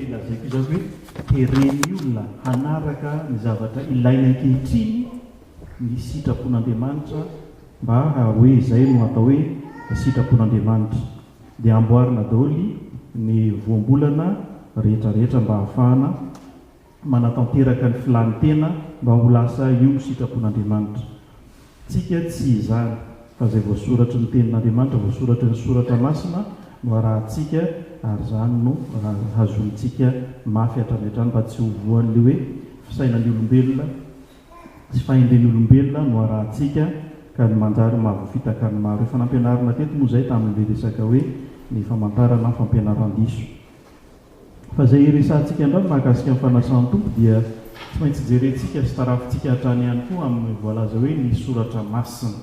lazaiko izao hoe tereny olona hanaraka ny zavatra ilaina ankehitriny ny sitrapon'Andriamanitra mba hoe izay no atao hoe sitrapon'Andriamanitra, dia amboarina daholy ny voambolana rehetrarehetra mba hahafahana manatanteraka ny filany-tena mba ho lasa io sitrapon'Andriamanitra. Tsika tsy izany fa izay voasoratry ny tenin'Andriamanitra, voasoratry ny soratra masina no arahantsika, ary izany no hazontsika mafy hatrany hatrany mba tsy ho voan'ilay hoe fisainan'ny olombelona sy fahendren'ny olombelona no arahantsika ka ny manjary mahavoafitaka ny maro. Efa nampianarina teto moa izay tamin'ilay resaka hoe ny famantarana ny fampianaran-diso. Fa izay resantsika indray mahakasika ny fanasan-tompo dia tsy maintsy jerentsika sy tarafintsika hatrany ihany koa amin'ny voalaza hoe ny soratra masina.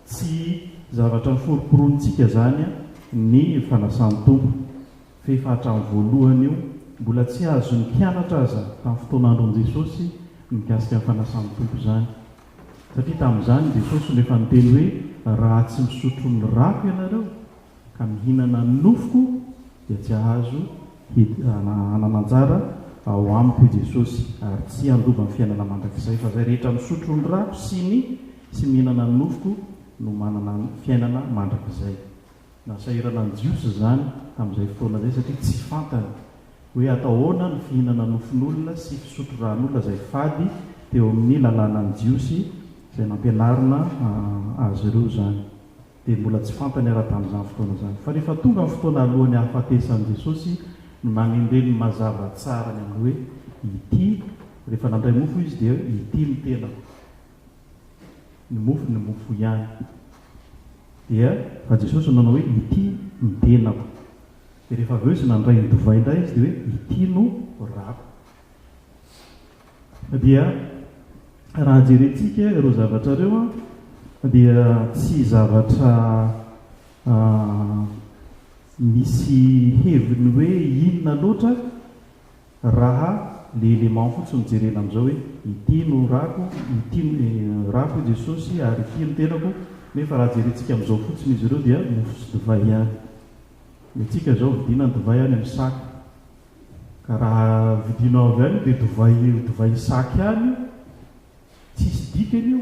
Tsy zavatra foroporontsika zany ny fanasan-tompo, fa efa hatramin'ny voalohany io mbola tsy azon'ny mpianatra aza tamin'ny fotoan'andron Jesosy mikasika ny fanasan-tompo zany, satria tamin'izany Jesosy nefa niteny hoe raha tsy misotro ny rako ianareo ka mihinana ny nofoko dia tsy ahazo hanananjara ao amiko Jesosy, ary tsy handova ny fiainana mandrakizay, fa izay rehetra misotro ny rako sy mihinana ny nofoko no manana fiainana mandrakizay. Nasahirana ny jiosy izany tamin'izay fotoana izay satria tsy fantany hoe atao ahoana ny fihinana nofon'olona sy fisotro ran'olona izay fady teo amin'ny lalàna ny jiosy izay nampianarina azy ireo zany, dia mbola tsy fantany ara tamin'izany fotoana izany. Fa rehefa tonga ny fotoana alohan'ny hahafatesan'i Jesosy no nanendreny mazava tsara ny amin'ny hoe ity, rehefa nandray mofo izy dia ity ny tenako, ny mofo ihany, dia fa Jesosy nanao hoe ity ny tenako. Dia rehefa avy eo izy nandray ny divay indray izy dia hoe ity no rako. Dia raha jerentsika ireo zavatra ireo dia tsy zavatra misy heviny hoe inona loatra raha le élément fotsiny mijerena amin'izao hoe ity no rako, ity rako Jesosy ary ity no tenako. Nefa raha jerentsika amin'izao fotsiny izy ireo dia mofo sy divay ihany. Antsika izao vidina ny divay ihany amin'ny saky, ka raha vidinao avy ihany dia divay saky ihany, tsisy dikany io,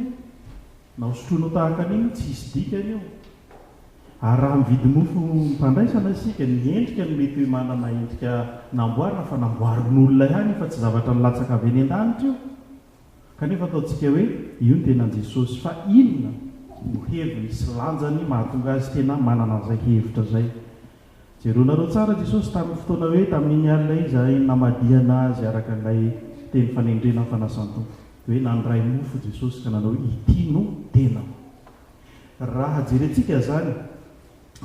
na hosotroinao tahaka an'iny tsisy dikany io. Ary raha mividy mofo mpandraisana isika, ny endrika no mety hoe manana endrika namboarina fa namboarin'olona ihany fa tsy zavatra nilatsaka avy eny an-danitra io, kanefa ataontsika hoe io ny tenan Jesosy. Fa inona no heviny sy lanjany mahatonga azy tena manana an'izay hevitra izay? Jeronareo tsara Jesosy tamin'ny fotoana hoe tamin'iny alina izy namadihana azy araka ilay teny fanendrena fanasan-tompo, hoe nandray mofo Jesosy ka nanao ity no tenako. Raha jerentsika zany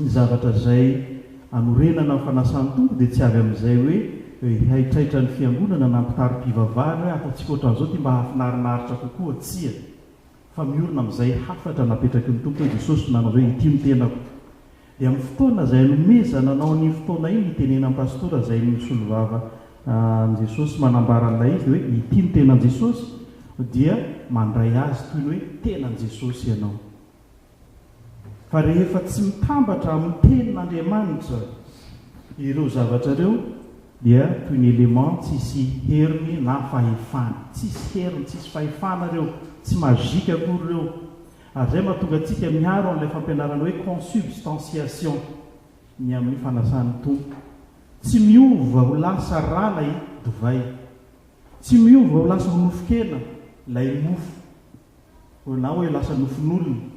ny zavatra izay anorenana ny fanasan-tompo dia tsy avy amin'izay hoe haitraitra ny fiangonana na mpitary-pivavahana hoe ataontsika ohatran'izao ty mba hafinarinaaritra kokoa, tsia, fa miorina amin'izay hafatra napetraky ny tompo hoe Jesosy nanao hoe ity no tenako. Dia amin'ny fotoana izay nomezana nanao ny fotoana iny nitenena amin'ny pastora izay misolovava ny Jesosy manambara an'ilay izy hoe ity no tenan Jesosy, dia mandray azy toy ny hoe tenan Jesosy ianao. Fa rehefa tsy mitambatra amin'ny tenin'Andriamanitra ireo zavatra ireo dia toy ny élément tsisy heriny na fahefana, tsisy heriny, tsisy fahefana ireo, tsy mazika akory ireo. Ary izay mahatonga antsika miaro amin'ilay fampianarana hoe consubstantiation ny amin'ny fanasan'ny tompo. Tsy miova ho lasa rana i divay, tsy miova ho lasa ho nofokena ilay mofo, na hoe lasa nofon'olona,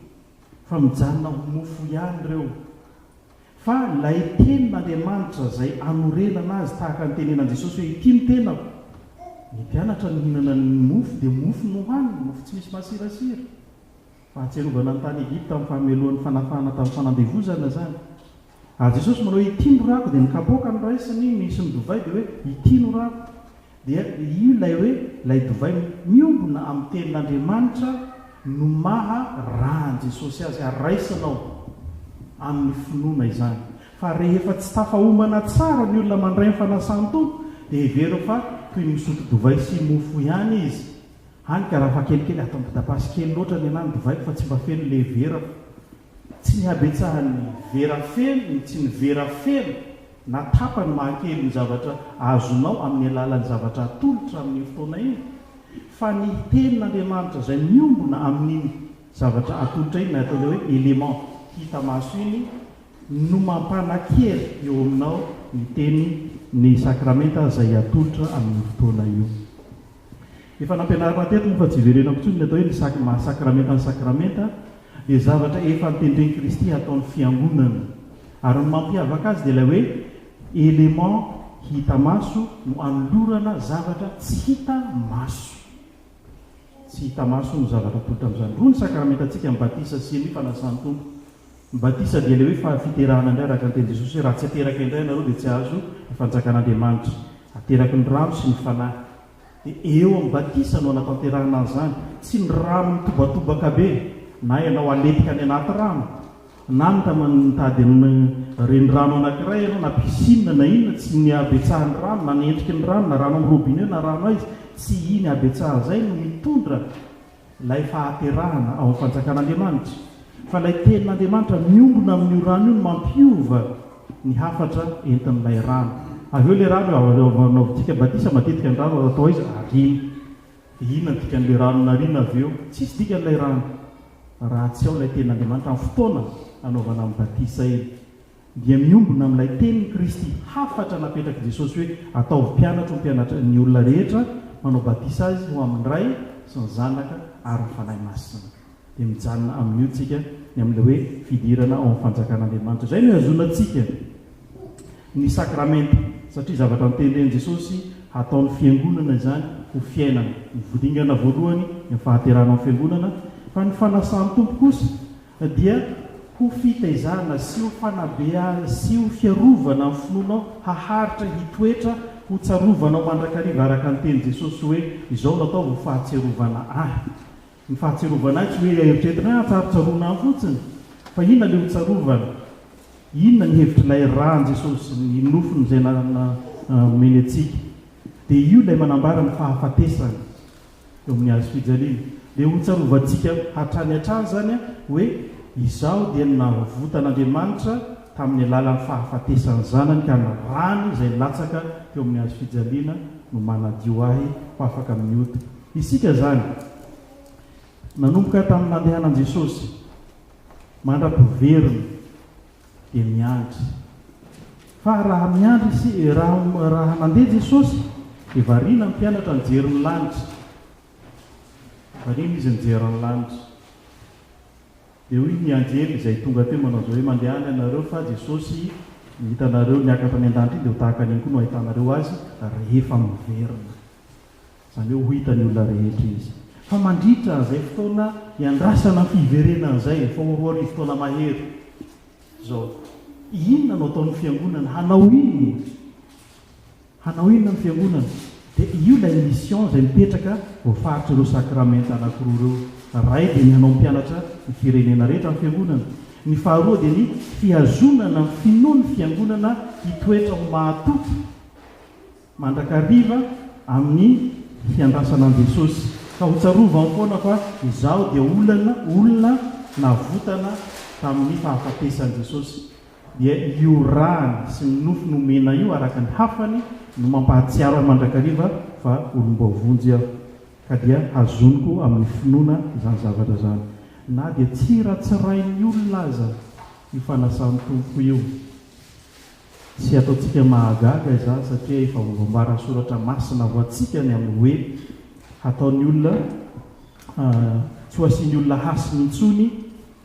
fa mijanona ho mofo ihany ireo. Fa ilay tenin'Andriamanitra izay anorenana azy tahaka ny tenenan Jesosy hoe ity ny tenako, ny mpianatra ny mihinana ny mofo dia mofo no hohaniny, mofo tsy misy masirasira. Fahatserovana ny tany Egipta amin'ny fahamelohan'ny fanafana tamin'ny fanandevozana zany. Ary Jesosy manao hoe ity no rako, dia ny kapoaka ny raisiny misy ny divay dia hoe ity no rako. Dia io ilay hoe ilay divay miombona amin'ny tenin'Andriamanitra no maha rahan Jesosy azy, ary raisinao amin'ny finoana izany. Fa rehefa tsy tafahomana tsara ny olona mandray ny fanasan-tompo dia heverina fa toy ny misotro divay sy mofo ihany izy. Hany ka raha fa kelikely atao midapasy kely loatra ny anany divaiko fa tsy mba feno le vera, tsy ny habetsahan'ny vera feno, tsy ny vera feno natapany mahakely ny zavatra azonao amin'ny alalan'ny zavatra atolotra amin'ny fotoana iny fa ny tenin'Andriamanitra izay miombona amin'iny zavatra atolotra iny na ataon'le hoe élément hita maso iny no mampanakely eo aminao ny teny ny sakramenta izay atolotra amin'ny fotoana io. Efa nampianarana teto moa fa tsy verenako intsony ny atao hoe mahasakramenta ny sakramenta dia zavatra efa nitendreny Kristy ataon'ny fiangonana ary ny mampiavaka azy dia ilay hoe élément hita maso no anolorana zavatra tsy hita maso. Tsy hita maso no zavatra atolotra amin'izany. Roa ny sakramentantsika mibatisa sy ny fanasany tompo. Mibatisa dia ilay hoe fiteraana indray araka ny teny Jesosy raha tsy ateraka indray ianareo dia tsy azo fanjakan'Andriamanitra. Ateraky ny rano sy ny fanahy. Dia eo amin'ny batisa no anatanterahana an'izany. Tsy ny rano mitobatobaka be na ianao aletika any anaty rano na mitady renirano anankiray ianao na piscine na inona tsy ny abetsahan'ny rano na ny endriky ny rano na rano amin'ny robinet na rano aizy tsy iny abetsaha izay no mitondra ilay fahaterahana ao amin'ny fanjakan'Andriamanitra fa ilay tenin'Andriamanitra miombona amin'io rano io no mampiova ny hafatra entin'ilay rano. Avy eo ilay rano anaovitsika batisa matetika ny rano atao izy arina. Inona ny dikan'ilay rano narina avy eo? Tsisy dikan'ilay rano raha tsy ao ilay tenin'Andriamanitra amin'ny fotoana anaovana amin'ny batisa iny dia miombona amin'ilay tenin'i Kristy hafatra napetraka Jesosy hoe atao mpianatra ho mpianatra ny olona rehetra manao batisa azy ho amin'ny ray sy ny zanaka ary ny fanahy masina. Dia mijanona amin'io tsika ny amin'ilay hoe fidirana ao amin'ny fanjakan'Andriamanitra. Izay no azonantsika ny sakramenta satria zavatra nitendren'i Jesosy ataon'ny fiangonana izany ho fiainana. Ny vodingana voalohany ny fahaterana amin'ny fiangonana fa ny fanasan'ny tompo kosa dia ho fitaizana sy ho fanabeana sy ho fiarovana amin'ny finoanao haharitra hitoetra ho tsarovana mandrakariva araka ny teny Jesosy hoe izao natao ho fahatsiarovana ahy. Ny fahatsiarovana ahy tsy hoe eritreretina tsarotsaroana any fotsiny fa inona ilay ho tsarovana, inona ny hevitrilay rany Jesosy ny nofony izay meny antsika dia io ilay manambara ny fahafatesany eo amin'ny hazo fijaliana dia ho tsarovantsika hatrany hatrany zany hoe izao dia navotan'Andriamanitra tamin'ny alalan'ny fahafatesany zanany ka ny rany izay latsaka teo amin'ny hazo fijaliana no manadio ahy ho afaka miota. Isika zany nanomboka tamin'ny nandehanan'i Jesosy mandra-piverina dia miandry fa raha miandry sy raha nandeha Jesosy dia variana ny mpianatra nijery ny lanitra. Variana izy nijery ny lanitra dia hoy ny anjely izay tonga teo manao zao hoe mandehana ianareo fa Jesosy hitanareo niakatra any an-danitra dia ho tahaka an'iny koa no ahitanareo azy rehefa miverina. Izany hoe ho hitany olona rehetra izy fa mandritra an'izay fotoana hiandrasana fiverenana izay fa roarivo fotoana mahery zao. Inona no ataon'ny fiangonana? Hanao inona ny fiangonana? Dia io ilay mission izay mipetraka voafaritra ireo sakramenta anankiroa ireo. Ray dia ny hanao mpianatra ny firenena rehetra amin'ny fiangonana. Ny faharoa dia ny fihazonana ny finoan'ny fiangonana hitoetra ho mahatoky mandrakariva amin'ny fiandrasana an'i Jesosy ka ho tsarovany foana fa izaho dia olona navotana tamin'ny fahafatesan'i Jesosy. Dia io rany sy ny nofo nomena io araka ny hafany no mampahatsiaro ahy mandrakariva fa olom-bavonjy aho ka dia hazoniko amin'ny finoana izany zavatra zany. Na dia tsy ratsirain'ny olona aza io fanasan'ny tompo io. Tsy ataontsika mahagaga izany satria efa voambara soratra masina ho antsika ny amin'ny hoe ataon'ny olona tsy ho asian'ny olona hasiny intsony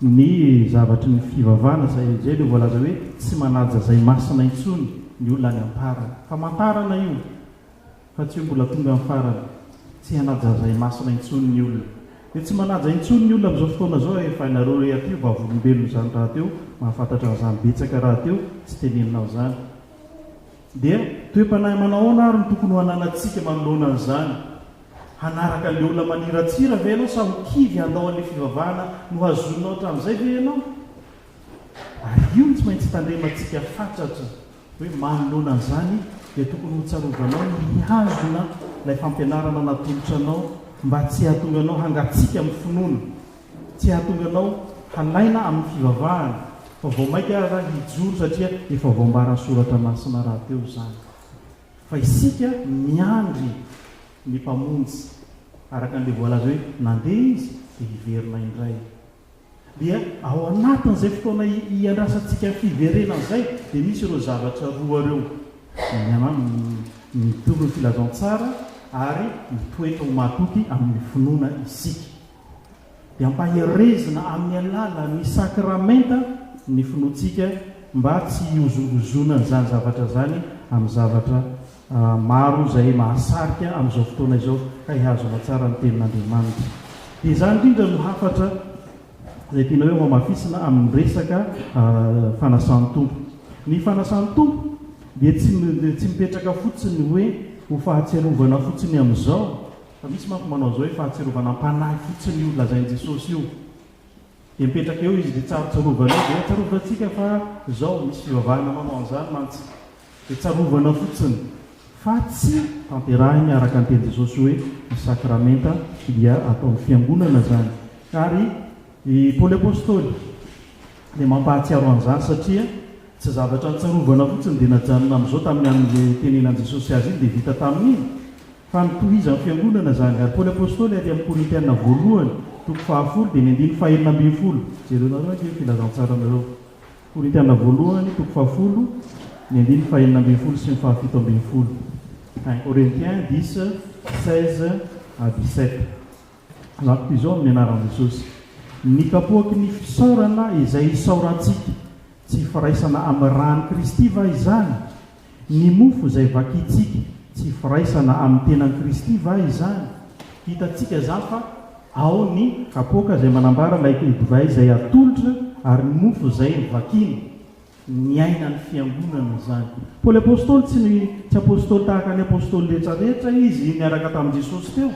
ny zavatry ny fivavahana zay le voalaza hoe tsy manaja zay masina intsony ny olona any amparana fa mantarana io fa tsy hoe mbola tonga amin'ny farana. Tsy hanaja zay masina intsony ny olona dia tsy manaja intsony ny olona amin'izao fotoana zao efa inareo rehateo vavolombelona zany raha teo mahafantatra an'izany betsaka raha teo tsy teneninao zany dia toe-panahy manao ahoana ary ny tokony ho ananantsika manoloana an'izany? Hanaraka le olona maniratsira ve ianao sa ho kivy andao an'ilay fivavahana no hazonao hatramin'izay ve ianao? Ary io no tsy maintsy tandremantsika fatratra hoe manoloana an'izany dia tokony ho tsarovanao mihazona ilay fampianarana natolotra anao mba tsy hahatonga anao hangatsika amin'ny finoana, tsy hahatonga anao halaina amin'ny fivavahana fa vao maika raha hijoro satria efa vaombarany soratra masina raha teo zany fa isika miandry ny mpamonjy araka an'ilay voalaza hoe nandeha izy dia hiverina indray dia ao anatin'izay fotoana iandrasantsika fiverenana izay dia misy ireo zavatra roa reo mitovy ny filazantsara ary mitoetra ho matoky amin'ny finoana isika dia ampaherezina amin'ny alala ny sakramenta ny finoantsika mba tsy hozongozona n'izany zavatra zany amin'ny zavatra maro izay mahasarika amin'izao fotoana izao ka hihazona tsara ny tenin'Andriamanitra dia izany indrindra no hafatra izay tiana hoe mamafisina amin'ny resaka fanasan'ny tompo ny fanasan'ny tompo dia tsy mipetraka fotsiny hoe ho fahatsiarovana fotsiny amin'izao fa misy manko manao zao hoe fahatsiarovana mpanahy fotsiny io lazain'i Jesosy io dia mipetraka eo izy dia tsarovana dia tsarovanatsika fa zao misy fivavahana manao an'izany mantsy dia tsarovana fotsiny fa tsy tanterahiny araka ny teny Jesosy hoe ny sakramenta dia ataon'ny fiangonana zany ary i Paoly apôstôly dia mampahatsiaro an'izany satria tsy zavatra nitsarovana fotsiny dia najanona amin'izao tamin'ny amin'ny tenenan Jesosy azy iny dia vita tamin'iny fa nitohizan'ny fiangonana zany ary Paoly apôstôly ary amin'ny Korintiana voalohany toko 10 dia ny andiny fahaenina ambin'ny folo jerenareo ake filazantsara nareo Korintiana voalohany toko 10 ny andiny fahaenina ambin'ny folo sy ny fahafito ambin'ny folo Corinthiens 10 16 à 17 zakoko izao amin'ny anaran'i Jesosy ny kapoaky ny fisaorana izay isaurantsika tsy firaisana amin'ny rany Kristy va izany ny mofo izay vakitsika tsy firaisana amin'ny tenan'i Kristy va izany hitatsika zany fa ao ny kapoaka izay manambara ilay divay izay atolotra ary ny mofo izay vakiny ny aina ny fiangonana zany Paoly apôstôly tsy apôstôly tahaka ny apôstôly rehetrarehetra izy niaraka tamin'i Jesosy teo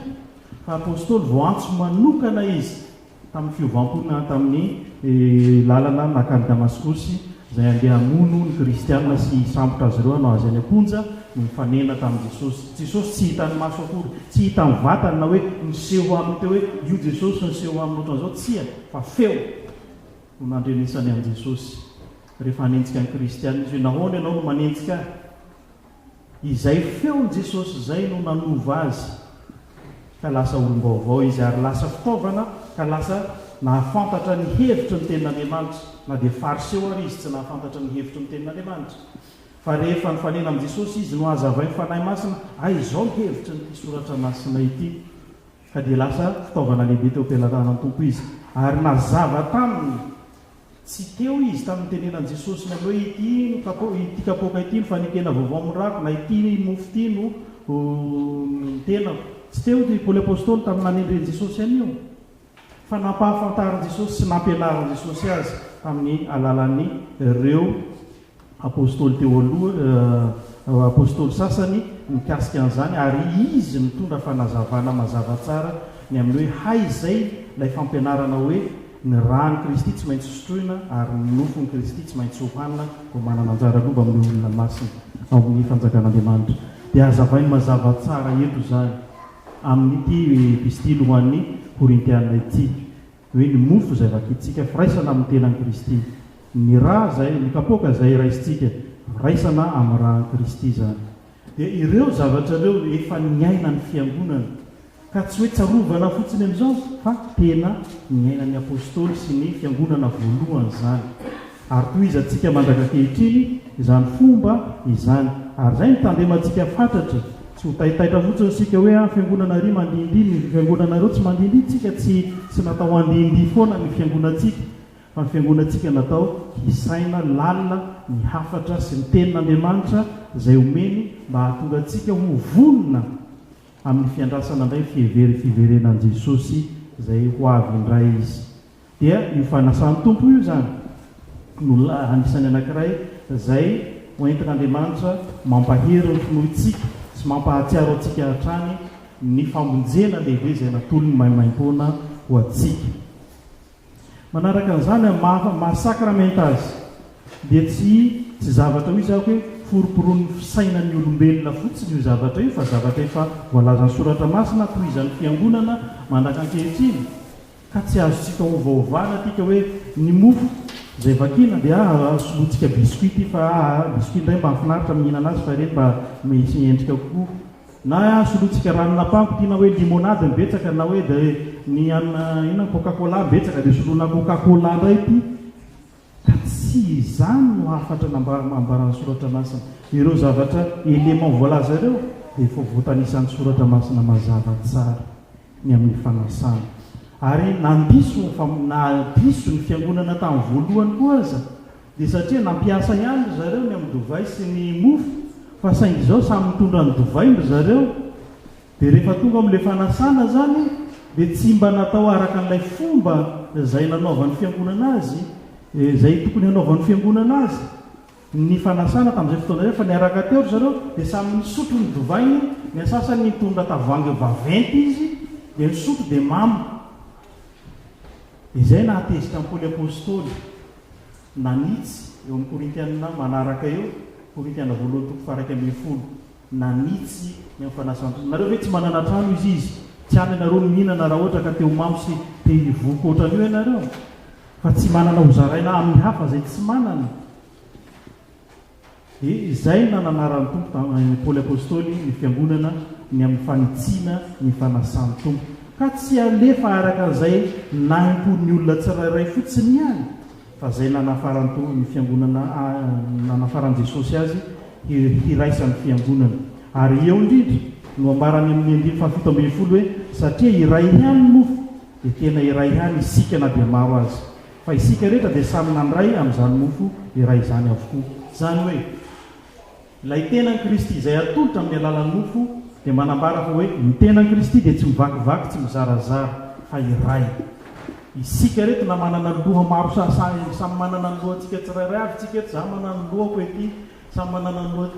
fa apôstôly voantso manokana izy tamin'ny fiovampona tamin'ny lalana nakany Damaskosy izay andeha hamono ny kristianina sy sambotra azy ireo hanao azy any amponja no mifanena tamin'i Jesosy tsy hitany maso akory tsy hitany vatany na hoe niseho aminy teo hoe io Jesosy niseho aminy ohatran'izao tsia fa feo no nandrenesany amin'i Jesosy rehefa hanenjika ny kristianina izy hoe nahoana ianao no manenjika izay feon'i Jesosy izay no nanova azy ka lasa olom-baovao izy ary lasa fitaovana ka lasa nahafantatra ny hevitry ny tenin'Andriamanitra na dia fariseo ary izy tsy nahafantatra ny hevitry ny tenin'Andriamanitra fa rehefa nifanena amin'i Jesosy izy no hazavay ny fanahy masina izao ny hevitry ny soratra masina ity ka dia lasa fitaovana lehibe teo am-pilatanan'ny tompo izy ary nazava taminy tsy teo izy tamin'ny tenenan'i Jesosy na hoe ity kapoaka ity no fanekena vaovao mirako na ity mofo ity no tenako tsy teo dia Paoly apôstôly tamin'ny nanendren'i Jesosy any io fa nampahafantarin'i Jesosy sy nampianarin'i Jesosy azy amin'ny alalan'ny ireo apôstôly teo aloha apôstôly sasany mikasika an'izany ary izy mitondra fanazavana mazava tsara ny amin'ny hoe hay izay ilay fampianarana hoe ny rany Kristy tsy maintsy sotroina ary ny nofony Kristy tsy maintsy hohanina vao manana anjara loba amin'ny olona masina amin'ny fanjakan'Andriamanitra dia azavainy mazava tsara eto zany amin'ity epistily ho an'ny Korintiana ity hoe ny mofo izay vakitsika firaisana amin'ny tenan'i Kristy ny raha zay ny kapoaka izay raisitsika raisana amin'ny rahan'i Kristy zany dia ireo zavatra ireo efa niaina ny fiangonana ka tsy hoe tsarovana fotsiny amin'izao fa tena niainan'ny apôstôly sy ny fiangonana voalohany zany ary toy izy antsika mandrakakehhitriny izany fomba izany ary zay nitandemantsika fantatra tsy ho tahitaitra fotsiny sika hoe fiangonana ry mandindi ny fiangonanareo tsy mandindi tsika tsy natao andindi foana ny fiangonantsika fa ny fiangonantsika natao hisaina lalina ny hafatra sy ny tenin'Andriamanitra izay omeny mba hahatonga antsika ho vonona amin'ny fiandrasana indray fiverenan'i Jesosy izay ho avy indray izy dia io fanasan'ny tompo io zany no anisany anankiray izay hoentin'Andriamanitra mampahery ny finoantsika sy mampahatsiaro antsika hatrany ny famonjena lehibe izay natolony maimaim-poana ho antsika manaraka an'izany mahasakramenta azy dia tsy zavatra hoe zako hoe foroporon'ny fisainan'ny olombelona fotsiny io zavatra io fa zavatra efa voalazan'ny soratra masina toy izany fiangonana mandaka ankehitriny ka tsy azontsika hovaovana tika hoe ny mofo zay vakina dia solotsika biscuity fa biscuit ndray mba mahafinaritra mihinana azy fa reny mba misy endrika kokoa na solotsika ranona pampo tiana hoe limonade mibetsaka na hoe de ny anina ina coca-cola mibetsaka dia solona coca-cola ndray ty ka tsy izany no afatra nambarany soratra masina ireo zavatra élément voalaza ireo dia efa voatanisan'ny soratra masina mazava tsara ny amin'ny fanasana ary nampiso ny fiangonana tamin'ny voalohany koa aza dia satria nampiasa ihany ry zareo ny amin'ny dovay sy ny mofo fa saingy izao samy mitondra ny dovay ry zareo dia rehefa tonga amin'ilay fanasana zany dia tsy mba natao araka n'ilay fomba zay nanaovan'ny fiangonana azy zay tokony hanaovan'ny fiangonana azy ny fanasana tamin'izay fotoana zay fa niaraka teo ry zareo dia samy nisotro ny dovay ny asasany mitondra tavoangy vaventy izy dia nisotro dia mamo izay nahatezitra amin'ny Paoly apôstôly nanitsy eo amin'ny Korintiana manaraka eo Korintiana voalohany toko faraka ambin'ny folo nanitsy ny amin'ny fanasana nareo hoe tsy manana trano izy tsy any ianareo mihinana raha ohatra ka teo mamo sy te hivoaka ohatran'io ianareo fa tsy manana hozaraina amin'ny hafa zay tsy manana izay nananarany tompo tamin'ny Paoly apôstôly ny fiangonana ny amin'ny fanitsiana ny fanasany tompo ka tsy alefa araka zay naimpon'ny olona tsirairay fotsiny ihany fa zay nanafarany ny fiangonana nanafaran Jesosy azy hiraisan'ny fiangonana ary eo indrindra no ambarany amin'ny andiny fahafito ambin'ny folo hoe satria iray ihany mofo dia tena iray ihany isika na dia maro azy fa isika rehetra dia samy nandray amin'izany mofo iray izany avokoa zany hoe ilay tenan'i Kristy izay atolotra amin'ny alalan'ny mofo dia manambara fa hoe ny tenan'i Kristy dia tsy mivakivaky tsy mizarazara fa iray isika reto na manana loha maro samy manana ny lohantsika tsirairay avy tsika eto za manana ny lohako ety samy manana ny loha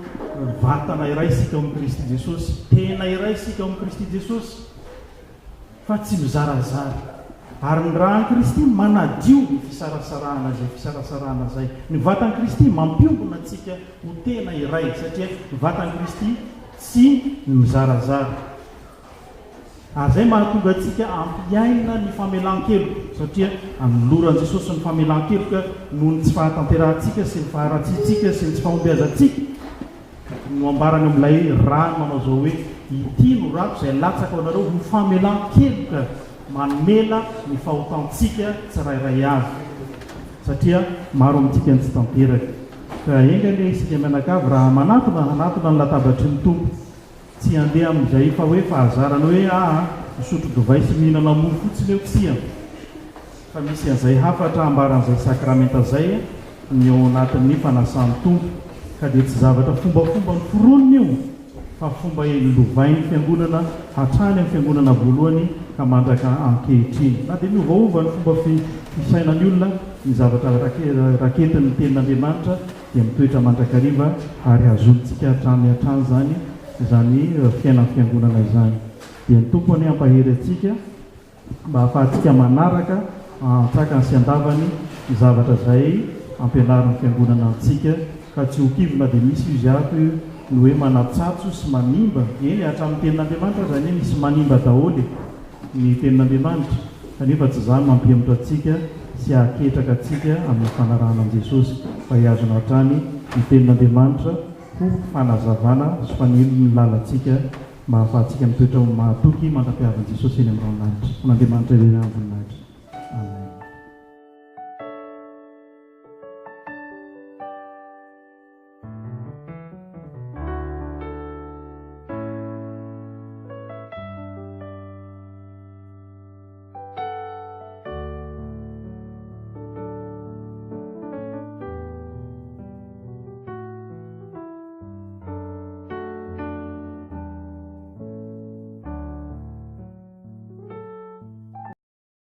vatana iray isika amin'ny Kristy Jesosy tena iray isika amin'ny Kristy Jesosy fa tsy mizarazara ary ny rahan'i Kristy manadio ny fisarasarahana zay fisarasarahana zay ny vatan'i Kristy mampiombona antsika ho tena iray satria ny vatan'i Kristy tsy mizarazara ary zay mahatonga antsika ampiaina ny famelan-keloka satria amin'ny loran'i Jesosy ny famelan-keloka noho ny tsy fahatanterantsika sy ny faharatsitsika sy ny tsy fahombiazantsika no ambarany amin'ilay rano manao zao hoe ity no rako izay latsaka ao anareo ho famelan-keloka mamela ny fahotantsika tsirairay avy satria maro amintsika ny tsy tanteraka ka engany isika mianakavy raha manatona ny latabatry ny tompo tsy handeha amin'izay fa hoe fahazarana hoe misotro dovay sy mihinana mofo fotsiny eo tsia fa misy an'izay hafatra ambaran'izay sakramenta zay ny eo anatin'ny fanasan'ny tompo ka dia tsy zavatra fombafomba ny foroniny io fa fomba lovain'ny fiangonana hatrany amin'ny fiangonana voalohany ka mandraka ankehitriny na dia miovaova ny fomba fisainany olona ny zavatra raketin'ny tenin'Andriamanitra dia mitoetra mandrakariva ary hazontsika hatrany zany fiainan'ny fiangonana izany dia ny tompony ampahery atsika mba hahafahantsika manaraka tsakany sy andavany ny zavatra zay ampianarin'ny fiangonana antsika ka tsy hokivona dia misy izy ato ny hoe manatsatso sy manimba eny hatramin'ny tenin'Andriamanitra zany hoe misy manimba daholo ny tenin'Andriamanitra kanefa tsy zany mampihemotra atsika sy haketraka atsika amin'ny fanarahana an'i Jesosy fa hiazona hatrany ny tenin'Andriamanitra ho fanazavana sy fanelo ny lalantsika mba hahafahantsika mitoetra mahatoky mandrapiavan'i Jesosy eny amin'ny ranon'Andriamanitra. N'Andriamanitra eny amin'ny voninahitra.